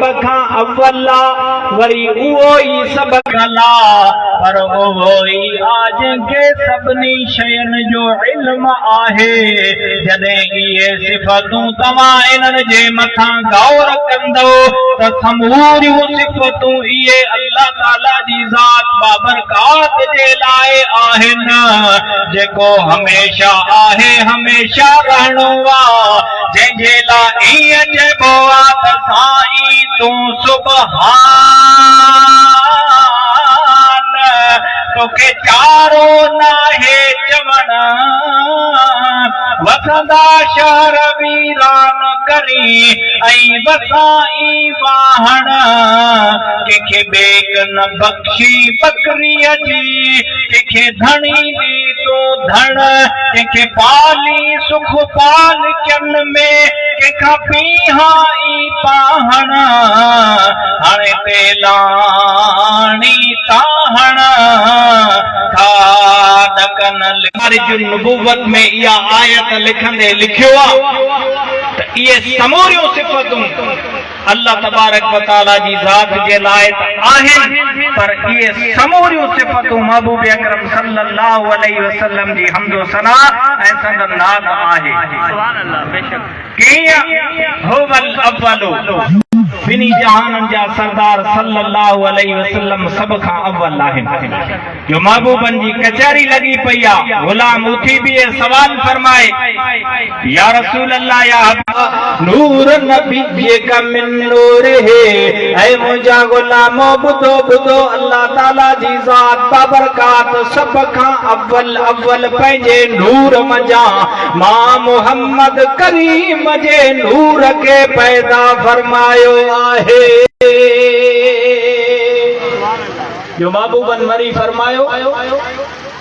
सब खां अव्वल आ वरी उहो ई सब गला पर उहो ई आज के सभनी शयन जो इल्म आहे जॾहिं इहे सिफ़तूं तव्हां इन्हनि जे मथां गौर कंदो त समूरियूं सिफ़तूं इहे अल्लाह ताला जी ज़ात बाबरकात जे लाइ आहिनि जेको हमेशा आहे हमेशा रहणो आहे जंहिंजे लाइ ईअं चइबो आहे त साईं तूं सुबहान तोखे चारो नाहे चवण वसंदा शहर वीरान करी ऐं वसाई वाहण कंहिंखे बेग न बख़्शी बकरीअ जी कंहिंखे धणी ॾी तूं धण कंहिंखे पाली सुख पाल चन में कंहिंखां पीहां ई पाहण हाणे तेलाणी ताहण नबूवत में इहा आयत लिखंदे लिखियो आहे त इहे समूरियूं सिफ़तूं अल्लाह तबारक व तआला जी ज़ात जे लाइ आहिनि पर इहे समूरियूं सिफ़तूं महबूब अकरम सल्लल्लाहु अलैहि वसल्लम जी हम्दो सना ऐं संदन नात आहे सुभान अल्लाह बेशक कीअं हुवल अव्वल बिनी जहानन जा सरदार सल्लल्लाहु अलैहि वसल्लम सब खां अव्वल आहिनि जो महबूबन जी कचहरी लगी पई आहे गुलाम उथी भी सवाल फरमाए या रसूल अल्लाह या नूर नबी जे का मिन नूर है ऐ मुंहिंजा गुलामो ॿुधो ॿुधो अल्लाह ताला जी ज़ात बाबरकात सब खां अव्वल अव्वल पंहिंजे नूर मजा मां मोहम्मद करीम जे नूर के पैदा फरमायो आहे जो महबूबन मरी फरमायो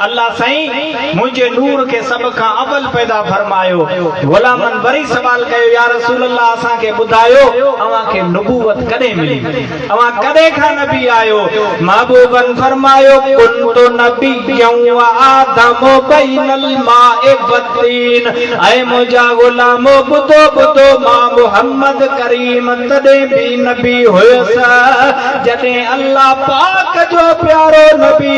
अल्लाह साईं मुझे नूर के सब खां अव्वल पैदा फरमायो गुलामन वरी सवाल कयो या रसूल अल्लाह असां के बुधायो अवां के नबूवत कदे मिली अवां कदे खां नबी आयो महबूबन फरमायो कुंतु नबिय्यन व आदम बैनल माए वतीन ऐ मुझा गुलामो बुधो बुधो मां मोहम्मद करीम तदे भी नबी हुयस जदे अल्लाह पाक जो प्यारो नबी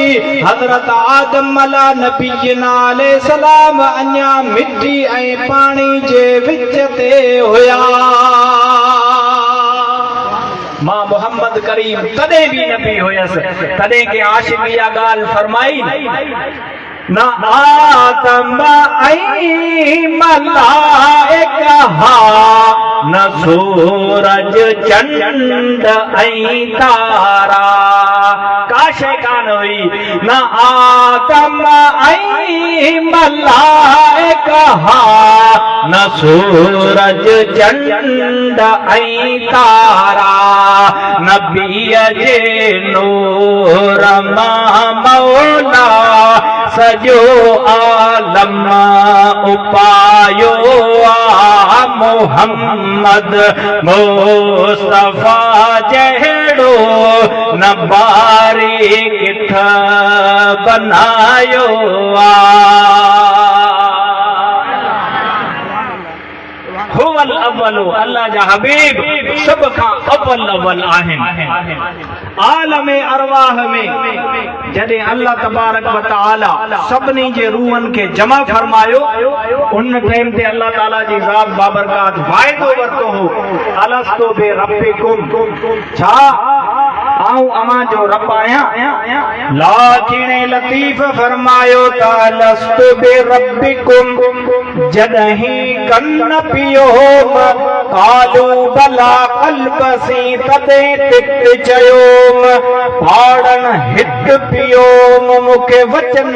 हजरत आदम मला नबीना अलैहि सलाम अन्या मिट्टी ऐं पानी जे विच ते हुया मां मोहम्मद करीम तॾहिं भी नबी हुयस तॾहिं के आशिक़ इहा ॻाल्हि फरमाई न आदम ऐं मलाइका न सूरज चंड ऐं तारा का शइ कान हुई न आदम ऐं मलाइका न सूरज चंड ऐं तारा नबीअ जे नूर मां मौला सजो आलम उपायो आ मोहम्मद मुस्तफा जहिड़ो न बारी किथ बनायो हुवल अव्वलो अल्लाह जा हबीब सब खां अव्वल अव्वल आहिनि आलम अरवाह में जॾहिं अल्लाह तबारक व तआला सभिनी जे रूहनि खे जमा फरमायो उन टाइम ते अल्लाह ताला जी ज़ात बाबरकात वाइदो वरितो हो अलस्तु बि रब्बिकुम छा आऊं अवां जो रब आहियां लाकिन लतीफ फरमायो त अलस्तु बि रब्बिकुम जॾहिं कन पियो कालू भला कल्बसी तदे तिक चयोम पाड़न हित पियोम मुखे वचन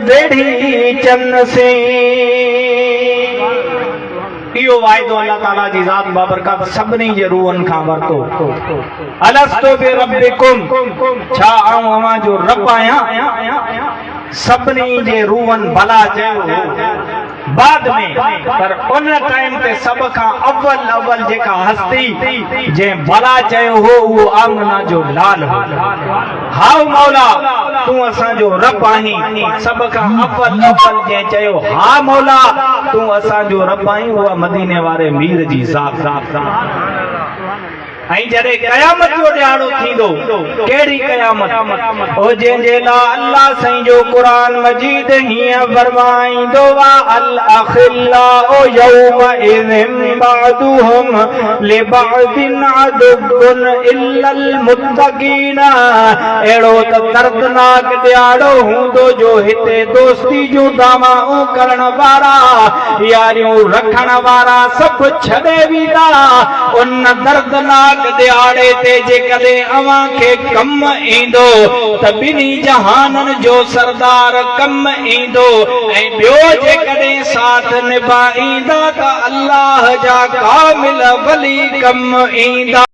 वेढ़ी चन से इहो वाइदो अल्लाह ताला जी ज़ात बाबरकात सभिनी जे रूहनि खां वरितो अलस्तु बि रब्बिकुम छा आऊं अवां जो रब आहियां सभिनी जे रूहनि भला चयो बाद में पर उन टाइम ते सब खां अव्वल अव्वल जेका हस्ती जे भला चयो हो वो आमना जो लाल हो हाउ मौला तू असांजो रब आहीं सब खां अव्वल अव्वल जे चयो हा मौला तू असांजो रब आहीं उहा मदीने वारे मीर जी ज़ात ऐं जॾहिं क़यामत जो ॾियारो थींदो कहिड़ी क़यामत ओ जंहिंजे लाइ अल्लाह साईं जो क़ुरान मजीद हीअं फरमाईंदो आहे अल अखिल्लाउ यौमइज़िन बअदुहुम लिबअदिन अदुव्वुन इल्लल मुत्तक़ीन। अहिड़ो त दर्दनाक ॾियारो हूंदो जो हिते दोस्ती जूं दावाऊं करण वारा यारियूं रखण वारा सभु छॾे वेंदा। उन दर्दनाक ॾियारे ते जेकॾहिं अव्हां खे कम ईंदो त ॿिन्ही जहाननि जो सरदार कम ईंदो ऐं ॿियो जेकॾहिं साथ निभाईंदा त अल्लाह जा कामिल वली कम ईंदा।